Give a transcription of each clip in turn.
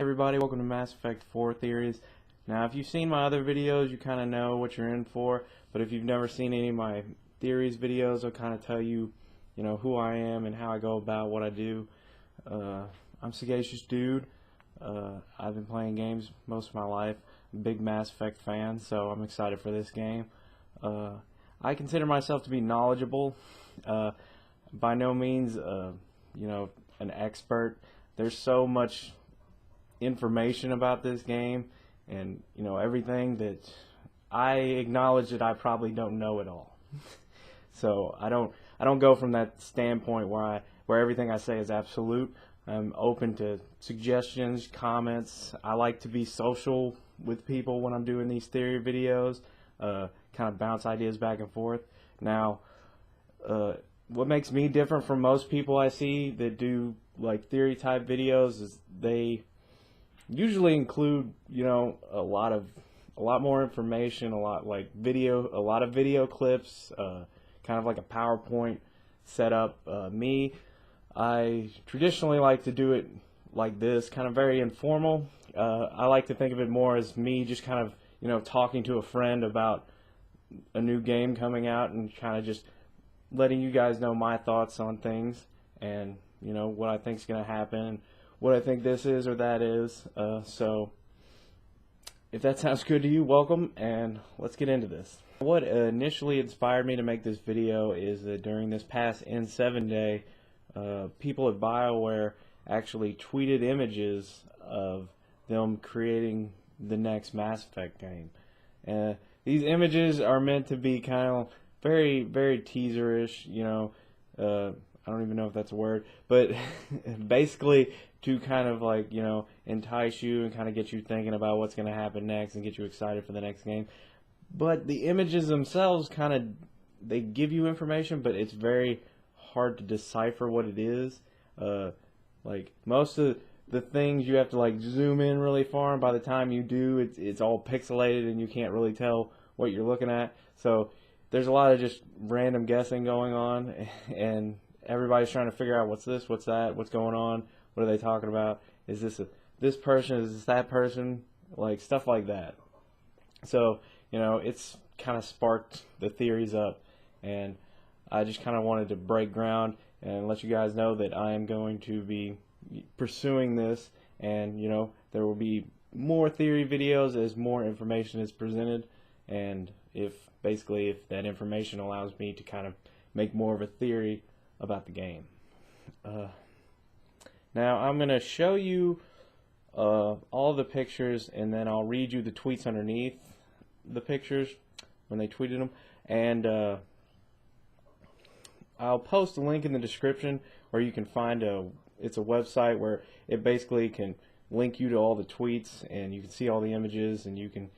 Everybody, welcome to Mass Effect 4 Theories. Now, if you've seen my other videos, you kind of know what you're in for, but if you've never seen any of my theories videos, I'll kind of tell you, who I am and how I go about what I do. I'm Sagacious Dude. I've been playing games most of my life. I'm a big Mass Effect fan, so I'm excited for this game. I consider myself to be knowledgeable. By no means, an expert. There's so much information about this game and everything that I acknowledge that I probably don't know it all. So I don't go from that standpoint where everything I say is absolute. I'm open to suggestions, comments. I like to be social with people when I'm doing these theory videos, kind of bounce ideas back and forth. Now, what makes me different from most people I see that do like theory type videos is they usually include a lot more information, a lot of video clips, kind of like a PowerPoint setup. I traditionally like to do it like this, kind of very informal. I like to think of it more as me just kind of talking to a friend about a new game coming out and kind of just letting you guys know my thoughts on things and what I think is going to happen, what I think this is or that is. So if that sounds good to you, welcome, and let's get into this. What initially inspired me to make this video is that during this past N7 day, people at BioWare actually tweeted images of them creating the next Mass Effect game. These images are meant to be kind of very, very teaserish, I don't even know if that's a word, but basically to kind of entice you and kind of get you thinking about what's going to happen next and get you excited for the next game. But the images themselves they give you information, but it's very hard to decipher what it is. Most of the things you have to zoom in really far, and by the time you do, it's all pixelated and you can't really tell what you're looking at. So there's a lot of just random guessing going on, and everybody's trying to figure out what's this, what's that, what's going on, what are they talking about, is this this person, is this that person, stuff like that. So it's kind of sparked the theories up, and I just kind of wanted to break ground and let you guys know that I am going to be pursuing this, and there will be more theory videos as more information is presented, and if that information allows me to kind of make more of a theory about the game. Now I'm going to show you all the pictures, and then I'll read you the tweets underneath the pictures when they tweeted them, and I'll post a link in the description where you can find it's a website where it basically can link you to all the tweets, and you can see all the images, and you can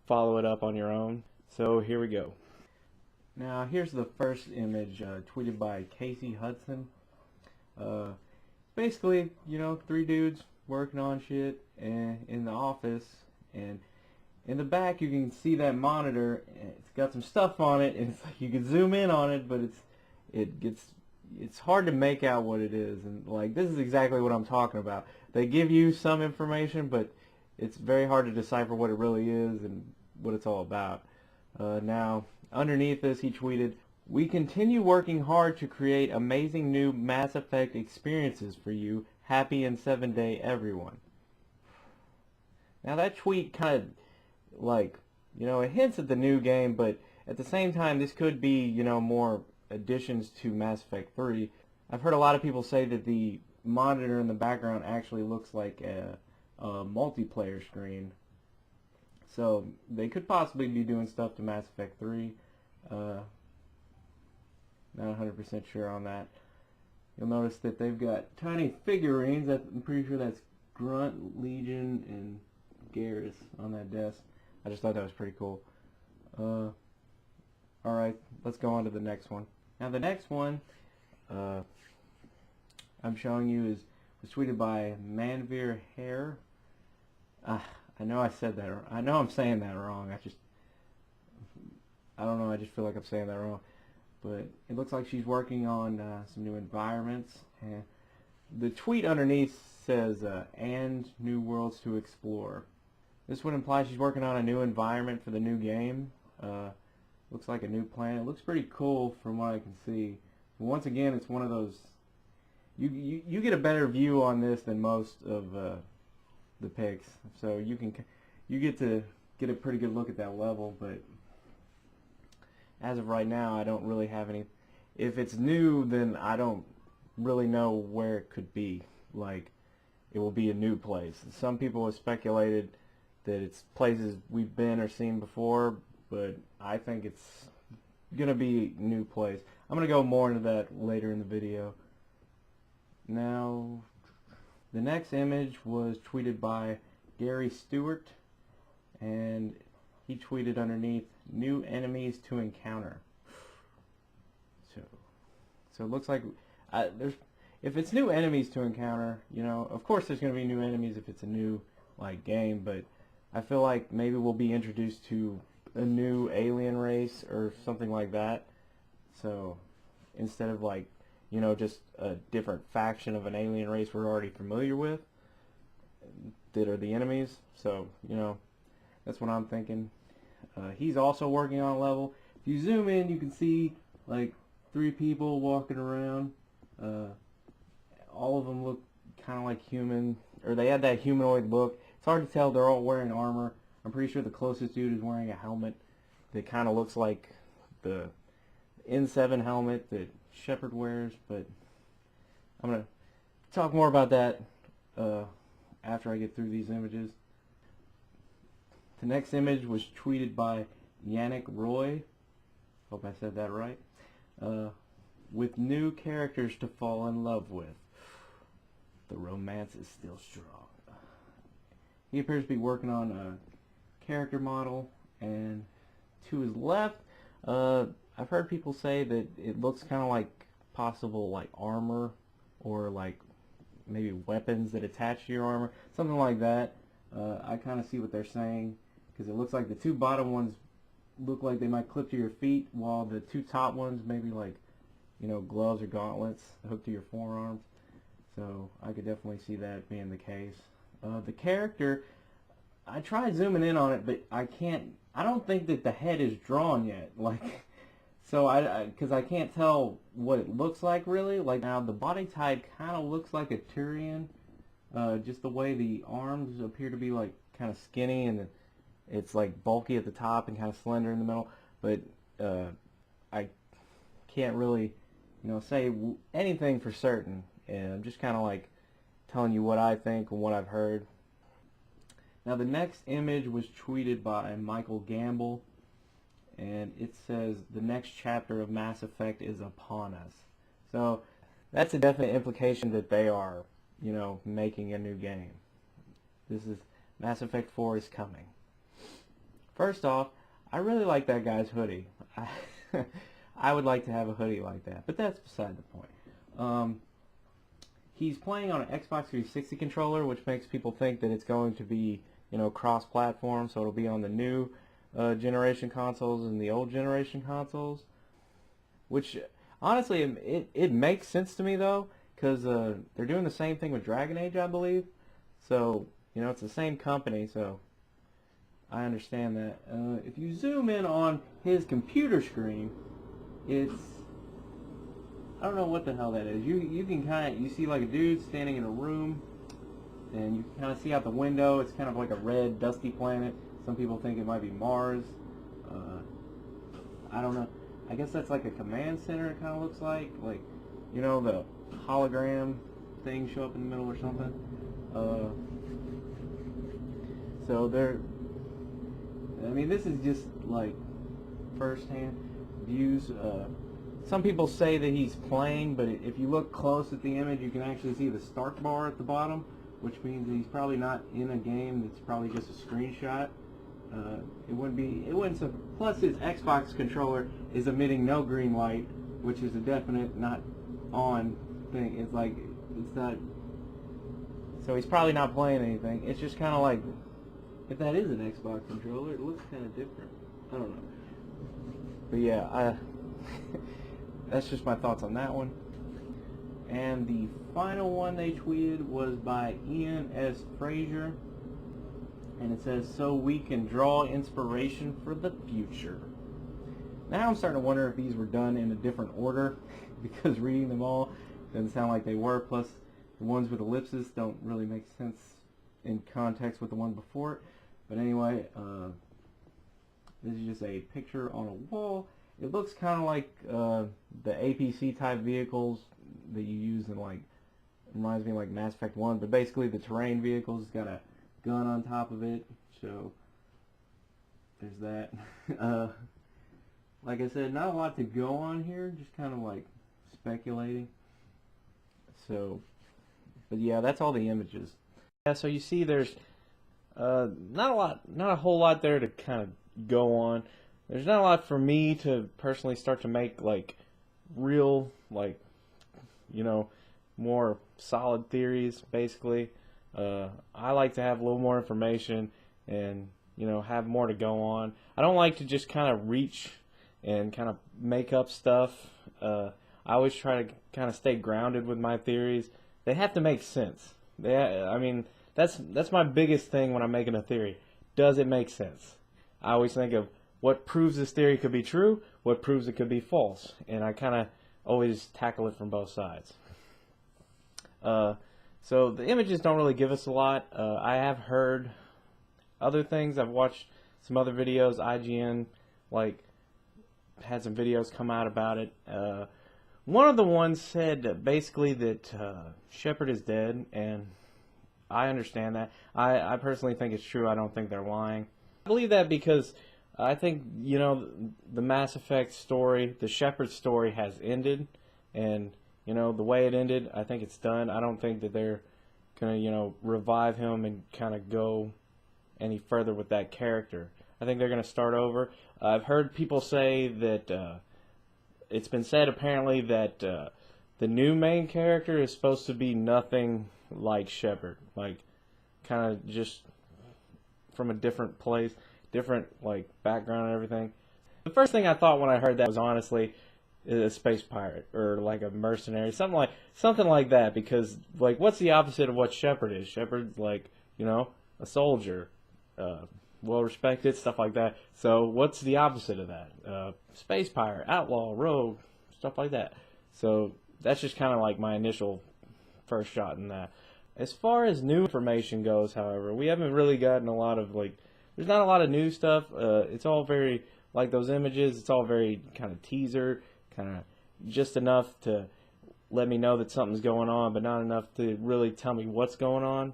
follow it up on your own. So here we go. Now here's the first image tweeted by Casey Hudson. Basically, three dudes working on shit in the office, and in the back you can see that monitor, and it's got some stuff on it, and you can zoom in on it, but it's hard to make out what it is, and this is exactly what I'm talking about. They give you some information, but it's very hard to decipher what it really is and what it's all about. Now, underneath this, he tweeted, "We continue working hard to create amazing new Mass Effect experiences for you. Happy N7 day, everyone." Now that tweet kind of it hints at the new game, but at the same time this could be more additions to Mass Effect 3. I've heard a lot of people say that the monitor in the background actually looks like a multiplayer screen. So they could possibly be doing stuff to Mass Effect 3. Not 100% sure on that. You'll notice that they've got tiny figurines. I'm pretty sure that's Grunt, Legion, and Garrus on that desk. I just thought that was pretty cool. Alright, let's go on to the next one. Now the next one I'm showing you was tweeted by Manveer Hare. I know I said that. I know I'm saying that wrong. I don't know. I just feel like I'm saying that wrong. But it looks like she's working on some new environments. And the tweet underneath says, and new worlds to explore. This would imply she's working on a new environment for the new game. Looks like a new planet. Looks pretty cool from what I can see. But once again, it's one of those, you get a better view on this than most of the pics, so you get to get a pretty good look at that level. But as of right now, I don't really have any. If it's new, then I don't really know where it could be. Like, it will be a new place. Some people have speculated that it's places we've been or seen before, but I think it's gonna be a new place. I'm gonna go more into that later in the video. Now, the next image was tweeted by Gary Stewart, and he tweeted underneath, "New enemies to encounter." So it looks like if it's new enemies to encounter, you know, of course there's going to be new enemies if it's a new game, but I feel like maybe we'll be introduced to a new alien race or something like that. So instead of just a different faction of an alien race we're already familiar with that are the enemies. So, that's what I'm thinking. He's also working on a level. If you zoom in, you can see like 3 people walking around. All of them look kind of like human, or they had that humanoid look. It's hard to tell. They're all wearing armor. I'm pretty sure the closest dude is wearing a helmet that kind of looks like the N7 helmet that Shepard wears, but I'm going to talk more about that after I get through these images. The next image was tweeted by Yannick Roy. Hope I said that right. With new characters to fall in love with. The romance is still strong. He appears to be working on a character model, and to his left, I've heard people say that it looks kind of like possible armor, or maybe weapons that attach to your armor, something like that. I kind of see what they're saying, because it looks like the 2 bottom ones look like they might clip to your feet, while the 2 top ones maybe gloves or gauntlets hooked to your forearms. So I could definitely see that being the case. The character, I tried zooming in on it, but I don't think that the head is drawn yet. So because I can't tell what it looks like really. Now the body type kind of looks like a Turian, just the way the arms appear to be kind of skinny, and it's bulky at the top and kind of slender in the middle. But I can't really say anything for certain, and I'm just kind of telling you what I think and what I've heard. Now the next image was tweeted by Michael Gamble, and it says, "The next chapter of Mass Effect is upon us." So that's a definite implication that they are, making a new game. Mass Effect 4 is coming. First off, I really like that guy's hoodie. I would like to have a hoodie like that, but that's beside the point. He's playing on an Xbox 360 controller, which makes people think that it's going to be, cross-platform, so it'll be on the new generation consoles and the old generation consoles. Which, honestly, it makes sense to me, though, because they're doing the same thing with Dragon Age, I believe. So, it's the same company, so I understand that. If you zoom in on his computer screen, I don't know what the hell that is. You can you see a dude standing in a room, and you can kind of see out the window. It's kind of like a red, dusty planet. Some people think it might be Mars. I don't know. I guess that's like a command center. It kind of looks like the hologram thing show up in the middle or something. So this is just first-hand views. Some people say that he's playing, but if you look close at the image, you can actually see the start bar at the bottom, which means that he's probably not in a game. It's probably just a screenshot. Plus his Xbox controller is emitting no green light, which is a definite not on thing. It's not. So he's probably not playing anything. It's just kind of if that is an Xbox controller, it looks kind of different. I don't know. But yeah, that's just my thoughts on that one. And the final one they tweeted was by Ian S. Frazier, and it says, "So we can draw inspiration for the future." Now I'm starting to wonder if these were done in a different order because reading them all doesn't sound like they were, plus the ones with ellipses don't really make sense in context with the one before it. But anyway, this is just a picture on a wall. It looks kind of like the APC type vehicles that you use in, like, reminds me of like Mass Effect 1, but basically the terrain vehicles. It's got a gun on top of it, so there's that. Like I said, not a lot to go on here, just kind of like speculating. So, but yeah, that's all the images. Yeah, so you see there's not a whole lot there to kind of go on. There's not a lot for me to personally start to make like real, like, you know, more solid theories, basically. I like to have a little more information and, you know, have more to go on. I don't like to just kind of reach and kind of make up stuff. I always try to kind of stay grounded with my theories. They have to make sense. I mean, that's my biggest thing when I'm making a theory. Does it make sense? I always think of what proves this theory could be true, what proves it could be false, and I kind of always tackle it from both sides. So the images don't really give us a lot. I have heard other things. I've watched some other videos. IGN like had some videos come out about it. One of the ones said basically that Shepard is dead, and I understand that. I personally think it's true. I don't think they're lying. I believe that because I think, you know, the Mass Effect story, the Shepard story has ended, and, you know, the way it ended, I think it's done. I don't think that they're going to, you know, revive him and kind of go any further with that character. I think they're going to start over. I've heard people say that it's been said apparently that the new main character is supposed to be nothing like Shepard, like kind of just from a different place, different like background and everything. The first thing I thought when I heard that was honestly a space pirate or like a mercenary, something like that, because like what's the opposite of what Shepard is? Shepard's like, you know, a soldier, well respected, stuff like that. So what's the opposite of that? Space pirate, outlaw, rogue, stuff like that. So that's just kind of like my initial first shot in that. As far as new information goes, however, we haven't really gotten a lot of, like, there's not a lot of new stuff. It's all very, like those images, it's all very kind of teaser, kind of just enough to let me know that something's going on, but not enough to really tell me what's going on.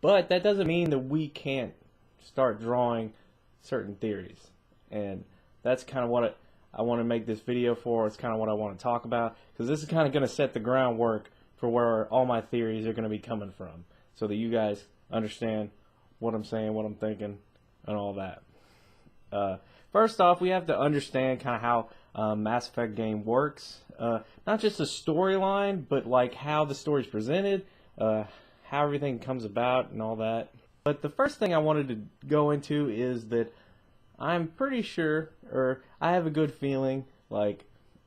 But that doesn't mean that we can't start drawing certain theories. And that's kind of what I want to make this video for. It's kind of what I want to talk about, because this is kind of going to set the groundwork for where all my theories are going to be coming from, so that you guys understand what I'm saying, what I'm thinking, and all that. First off, we have to understand kind of how Mass Effect game works. Not just the storyline, but like how the story's presented, how everything comes about, and all that. But the first thing I wanted to go into is that I'm pretty sure, or I have a good feeling, like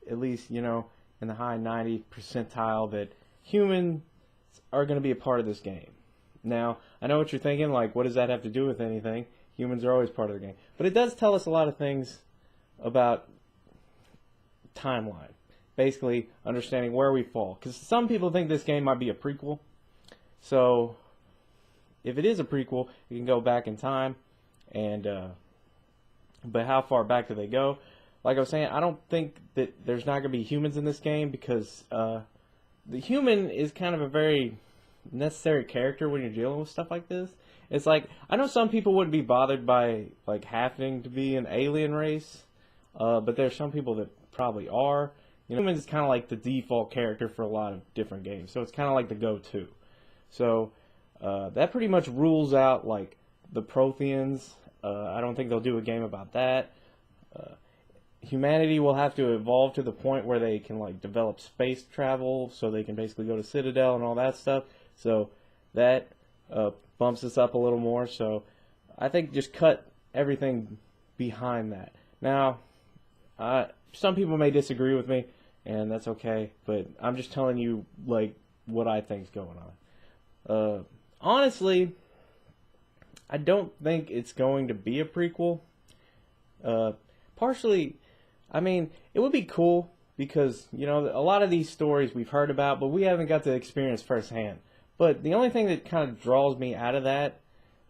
at least, you know, in the high 90 percentile, that humans are going to be a part of this game. Now, I know what you're thinking, like, what does that have to do with anything? Humans are always part of the game. But it does tell us a lot of things about timeline. Basically, understanding where we fall. Because some people think this game might be a prequel. So, if it is a prequel, you can go back in time. And, but how far back do they go? Like I was saying, I don't think that there's not going to be humans in this game, because the human is kind of a very necessary character when you're dealing with stuff like this. It's like, I know some people wouldn't be bothered by like having to be an alien race, but there's some people that probably are. You know, humans is kind of like the default character for a lot of different games, so it's kind of like the go-to. So that pretty much rules out like the Protheans. I don't think they'll do a game about that. Humanity will have to evolve to the point where they can like develop space travel, so they can basically go to Citadel and all that stuff. So that bumps us up a little more. So I think just cut everything behind that. Now, some people may disagree with me, and that's okay. But I'm just telling you like what I think's going on. Honestly, I don't think it's going to be a prequel. Partially, I mean, it would be cool because, you know, a lot of these stories we've heard about, but we haven't got to experience firsthand. But the only thing that kind of draws me out of that,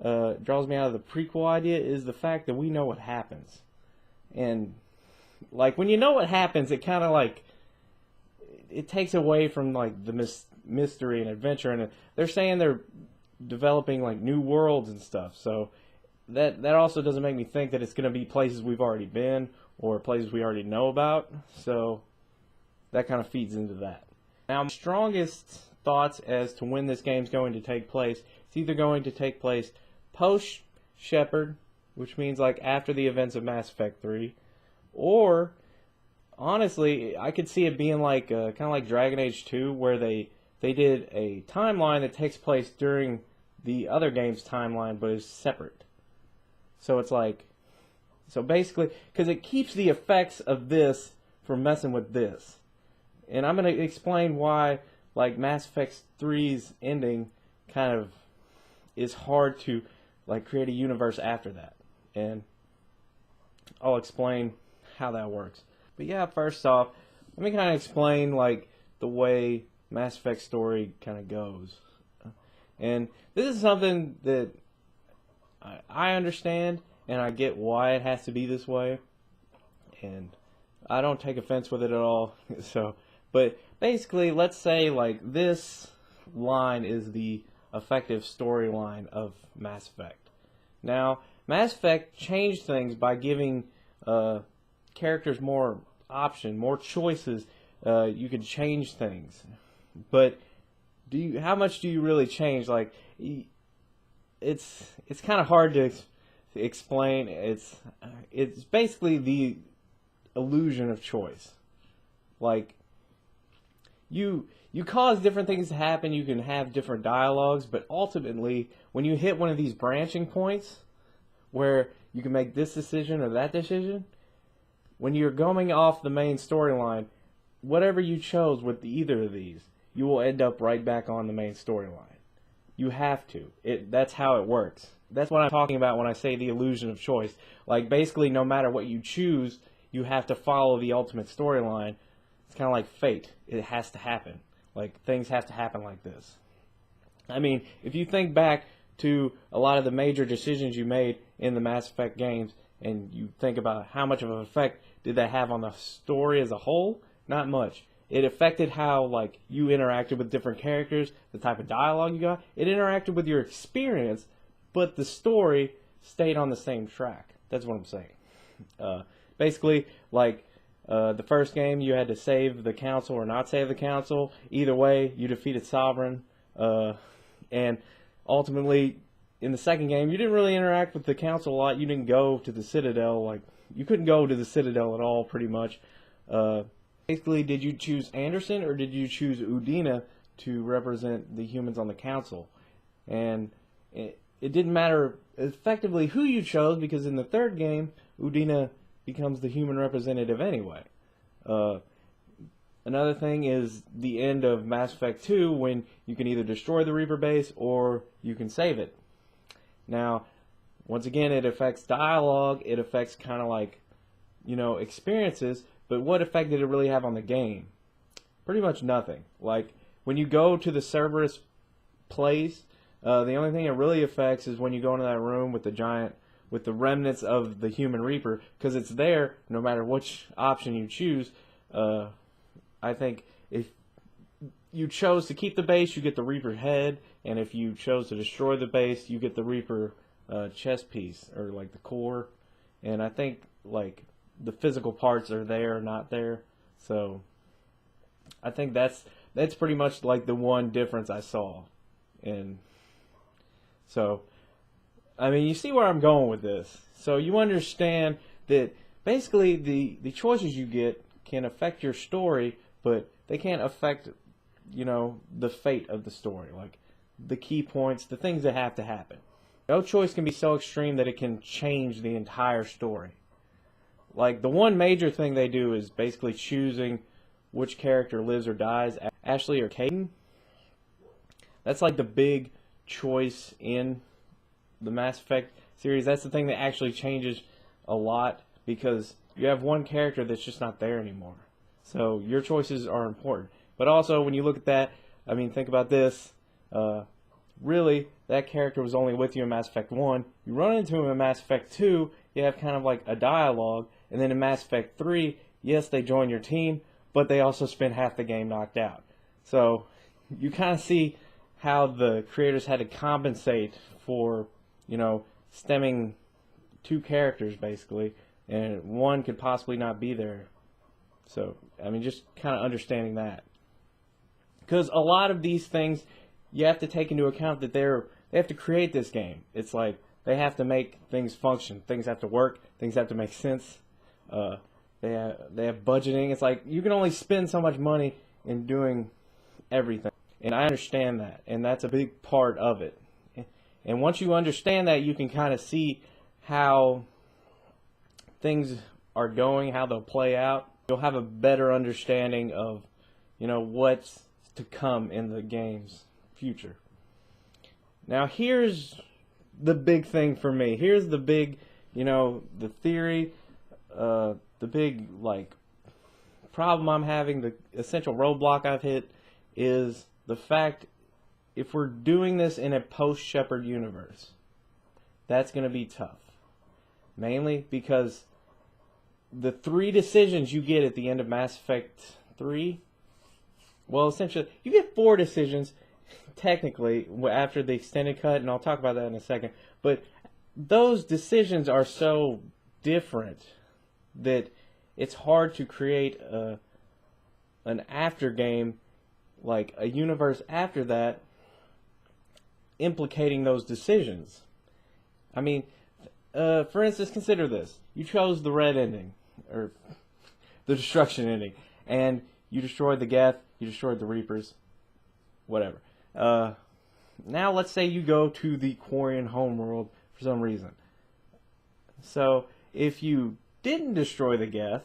draws me out of the prequel idea, is the fact that we know what happens. And, like, when you know what happens, it kind of, like, it takes away from, like, the mystery and adventure. And they're saying they're developing, like, new worlds and stuff. So that also doesn't make me think that it's going to be places we've already been or places we already know about. So that kind of feeds into that. Now, my strongest thoughts as to when this game's going to take place, it's either going to take place post Shepard, which means like after the events of Mass Effect 3, or honestly, I could see it being like kind of like Dragon Age 2, where they did a timeline that takes place during the other game's timeline, but is separate. So it's like, so basically, because it keeps the effects of this from messing with this. And I'm going to explain why, like, Mass Effect 3's ending kind of is hard to, like, create a universe after that. And I'll explain how that works. But yeah, first off, let me kind of explain, like, the way Mass Effect story kind of goes. And this is something that I understand, and I get why it has to be this way. And I don't take offense with it at all. So, but basically, let's say like this line is the effective storyline of Mass Effect. Now, Mass Effect changed things by giving characters more option, more choices. You can change things, but how much do you really change? Like, it's kind of hard to explain. It's basically the illusion of choice. Like, you cause different things to happen, you can have different dialogues, but ultimately, when you hit one of these branching points where you can make this decision or that decision, when you're going off the main storyline, whatever you chose with either of these, you will end up right back on the main storyline. You have to. That's how it works. That's what I'm talking about when I say the illusion of choice. Like, basically, no matter what you choose, you have to follow the ultimate storyline. It's kind of like fate. It has to happen. Like, things have to happen like this. I mean, if you think back to a lot of the major decisions you made in the Mass Effect games, and you think about how much of an effect did that have on the story as a whole, not much. It affected how, like, you interacted with different characters, the type of dialogue you got. It interacted with your experience, but the story stayed on the same track. That's what I'm saying. Basically, like, the first game, you had to save the council or not save the council. Either way, you defeated Sovereign. And ultimately, in the second game, you didn't really interact with the council a lot. You didn't go to the Citadel. Like, you couldn't go to the Citadel at all, pretty much. Basically, did you choose Anderson or did you choose Udina to represent the humans on the council? And it didn't matter effectively who you chose, because in the third game, Udina becomes the human representative anyway. Another thing is the end of Mass Effect 2, when you can either destroy the Reaper base or you can save it. Now, once again, it affects dialogue, it affects kind of like, you know, experiences, but what effect did it really have on the game? Pretty much nothing. Like, when you go to the Cerberus place, the only thing it really affects is when you go into that room with the remnants of the human Reaper, because it's there no matter which option you choose. I think if you chose to keep the base, you get the Reaper head, and if you chose to destroy the base, you get the Reaper chest piece, or like the core. And I think like the physical parts are there, not there. So I think that's pretty much like the one difference I saw. And so, I mean, you see where I'm going with this. So you understand that basically the choices you get can affect your story, but they can't affect, you know, the fate of the story, like the key points, the things that have to happen. No choice can be so extreme that it can change the entire story. Like, the one major thing they do is basically choosing which character lives or dies, Ashley or Caden. That's like the big choice in the Mass Effect series. That's the thing that actually changes a lot, because you have one character that's just not there anymore. So your choices are important. But also, when you look at that, I mean, think about this. Really, that character was only with you in Mass Effect 1. You run into him in Mass Effect 2, you have kind of like a dialogue. And then in Mass Effect 3, yes, they join your team, but they also spend half the game knocked out. So you kind of see how the creators had to compensate for, stemming two characters, basically. And one could possibly not be there. So, I mean, just kind of understanding that. Because a lot of these things, you have to take into account that they have to create this game. It's like they have to make things function. Things have to work. Things have to make sense. They have budgeting. It's like you can only spend so much money in doing everything. And I understand that. And that's a big part of it. And once you understand that, you can kind of see how things are going, how they'll play out. You'll have a better understanding of, what's to come in the game's future. Now here's the big thing for me. Here's the big, the theory, the big, problem I'm having, the essential roadblock I've hit is the fact, if we're doing this in a post-Shepard universe, that's going to be tough. Mainly because the 3 decisions you get at the end of Mass Effect 3, well, essentially, you get 4 decisions, technically, after the extended cut, and I'll talk about that in a second, but those decisions are so different that it's hard to create an after game, like a universe after that, implicating those decisions. I mean, for instance, consider this. You chose the red ending, or the destruction ending, and you destroyed the Geth, you destroyed the Reapers, whatever. Now let's say you go to the Quarian homeworld for some reason. So if you didn't destroy the Geth,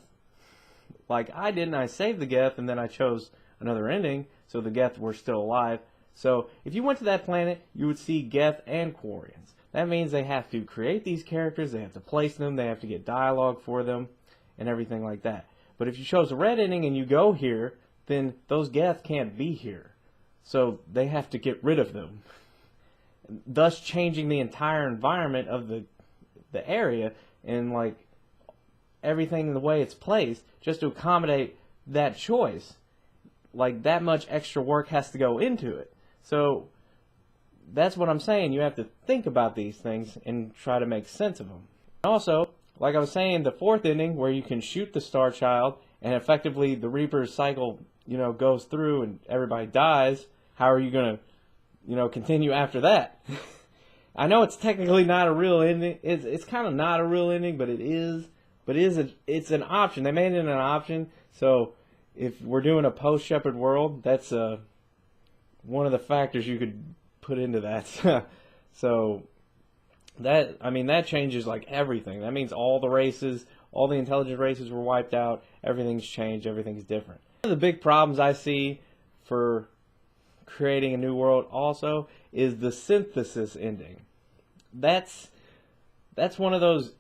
like I didn't, I saved the Geth and then I chose another ending, so the Geth were still alive. So if you went to that planet, you would see Geth and Quarians. That means they have to create these characters, they have to place them, they have to get dialogue for them, and everything like that. But if you chose a red ending and you go here, then those Geth can't be here. So they have to get rid of them, thus changing the entire environment of the area and everything in the way it's placed just to accommodate that choice. That much extra work has to go into it. So that's what I'm saying. You have to think about these things and try to make sense of them. Also, like I was saying, the 4th ending where you can shoot the Star Child and effectively the Reaper's cycle, goes through and everybody dies. How are you going to, continue after that? I know it's technically not a real ending. It's kind of not a real ending, but it is. But it's an option. They made it an option. So if we're doing a post-Shepard world, that's one of the factors you could put into that. So that changes everything. That means all the races, all the intelligent races were wiped out. Everything's changed. Everything's different. One of the big problems I see for creating a new world also is the synthesis ending. That's one of those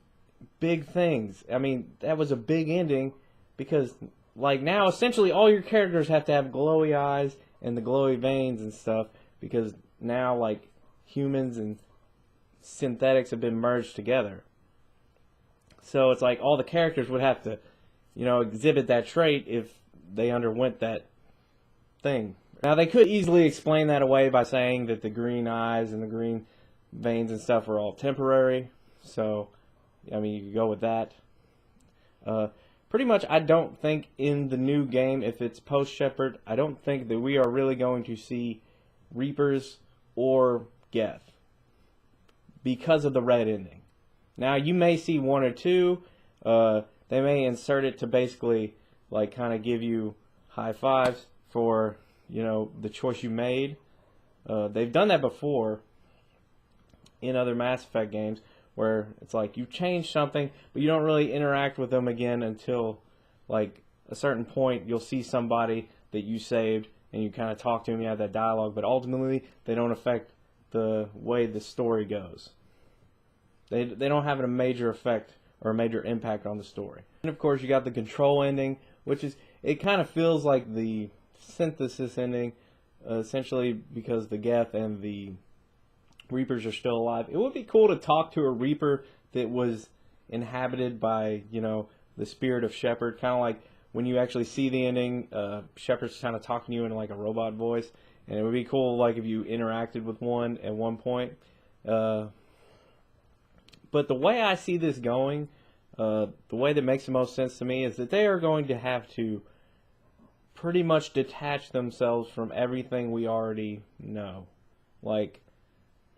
big things. I mean, that was a big ending because now essentially all your characters have to have glowy eyes and the glowy veins and stuff, because now humans and synthetics have been merged together. So it's all the characters would have to, exhibit that trait if they underwent that thing. Now they could easily explain that away by saying that the green eyes and the green veins and stuff are all temporary. So, I mean, you could go with that. Pretty much, I don't think in the new game, if it's post-Shepard, I don't think that we are really going to see Reapers or Geth because of the red ending. Now, you may see 1 or 2. They may insert it to basically, kind of give you high fives for, the choice you made. They've done that before in other Mass Effect games, where it's you change something, but you don't really interact with them again until a certain point, you'll see somebody that you saved, and you kind of talk to them, you have that dialogue, but ultimately they don't affect the way the story goes. They don't have a major effect or a major impact on the story. And of course, you got the control ending, which is, it kind of feels like the synthesis ending, essentially because the Geth and the Reapers are still alive. It would be cool to talk to a Reaper that was inhabited by, you know, the spirit of Shepard, kind of like when you actually see the ending, Shepard's kind of talking to you in like a robot voice, and it would be cool like if you interacted with one at one point. But the way I see this going, the way that makes the most sense to me is that they are going to have to pretty much detach themselves from everything we already know. Like,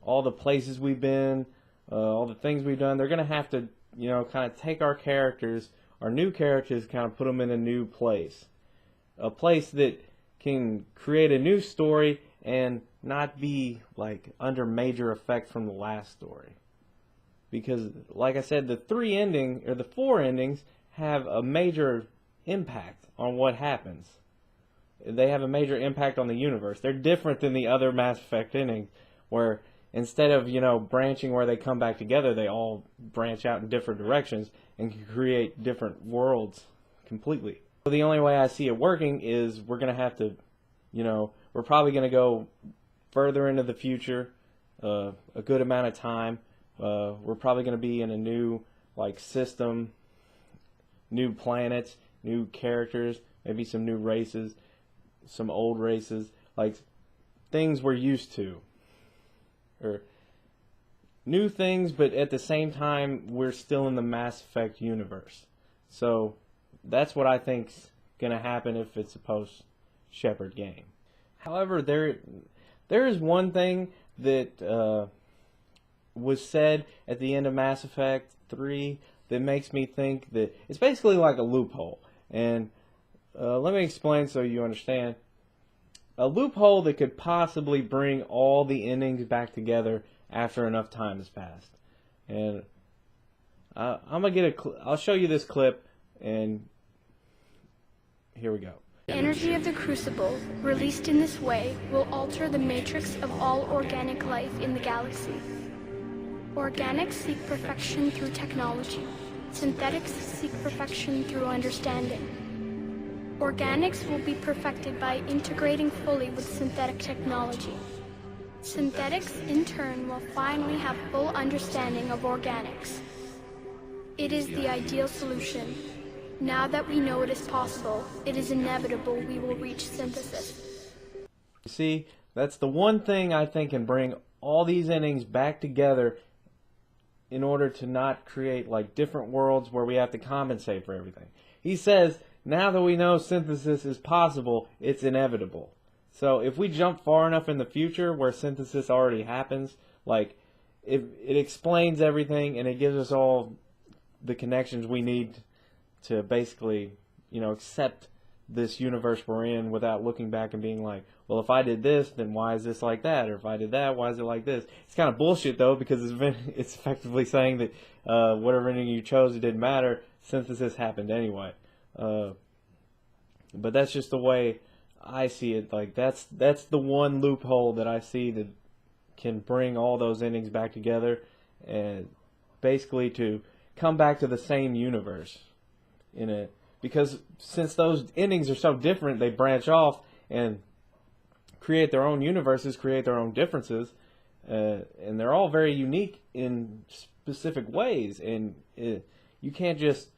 all the places we've been, all the things we've done, they're going to have to, you know, kind of take our characters, our new characters, kind of put them in a new place. A place that can create a new story and not be, like, under major effect from the last story. Because, like I said, the four endings have a major impact on what happens. They have a major impact on the universe. They're different than the other Mass Effect endings, where instead of, you know, branching where they come back together, they all branch out in different directions and can create different worlds completely. So the only way I see it working is we're going to have to, you know, we're probably going to go further into the future, a good amount of time. We're probably going to be in a new, like, system, new planets, new characters, maybe some new races, some old races, like things we're used to. Or new things, but at the same time, we're still in the Mass Effect universe. So that's what I think's going to happen if it's a post-Shepard game. However, there is one thing that was said at the end of Mass Effect 3 that makes me think that it's basically like a loophole. And let me explain so you understand. A loophole that could possibly bring all the endings back together after enough time has passed. And I'll show you this clip, and here we go. The energy of the Crucible, released in this way, will alter the matrix of all organic life in the galaxy. Organics seek perfection through technology. Synthetics seek perfection through understanding. Organics will be perfected by integrating fully with synthetic technology. Synthetics, in turn, will finally have full understanding of organics. It is the ideal solution. Now that we know it is possible, it is inevitable we will reach synthesis. See, that's the one thing I think can bring all these endings back together in order to not create like different worlds where we have to compensate for everything. He says, now that we know synthesis is possible, it's inevitable. So if we jump far enough in the future where synthesis already happens, like it explains everything and it gives us all the connections we need to basically, you know, accept this universe we're in without looking back and being like, well, if I did this, then why is this like that? Or if I did that, why is it like this? It's kind of bullshit, though, because it's effectively saying that whatever ending you chose, it didn't matter. Synthesis happened anyway. But that's just the way I see it. Like, that's the one loophole that I see that can bring all those endings back together and basically to come back to the same universe in it. Because since those endings are so different, they branch off and create their own universes, create their own differences, and they're all very unique in specific ways. And you can't just,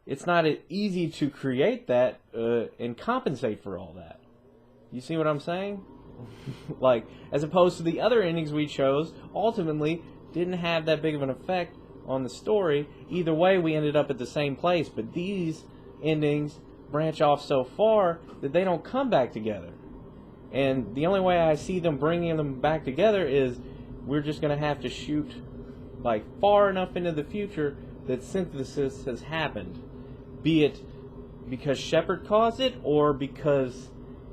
it's not easy to create that and compensate for all that. You see what I'm saying? Like, as opposed to the other endings we chose, ultimately didn't have that big of an effect on the story. Either way, we ended up at the same place, but these endings branch off so far that they don't come back together. And the only way I see them bringing them back together is we're just going to have to shoot like far enough into the future that synthesis has happened, be it because Shepard caused it or because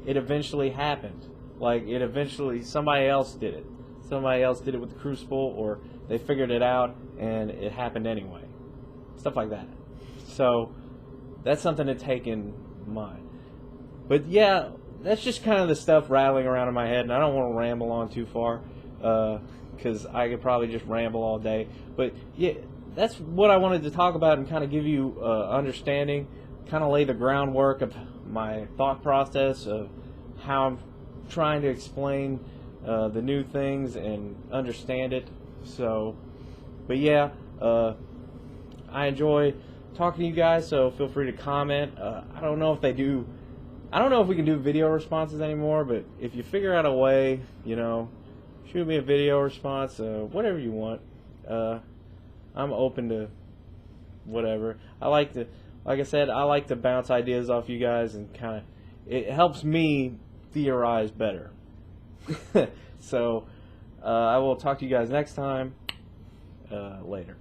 it eventually happened. Like, it eventually, somebody else did it. Somebody else did it with the Crucible, or they figured it out and it happened anyway. Stuff like that. So that's something to take in mind. But yeah, that's just kind of the stuff rattling around in my head, and I don't want to ramble on too far, because I could probably just ramble all day. But yeah, that's what I wanted to talk about and kind of give you understanding, kind of lay the groundwork of my thought process of how I'm trying to explain the new things and understand it. So, but yeah, I enjoy talking to you guys, so feel free to comment. I don't know if we can do video responses anymore, but if you figure out a way, shoot me a video response, whatever you want. I'm open to whatever. Like I said, I like to bounce ideas off you guys, and it helps me theorize better. So, I will talk to you guys next time. Later.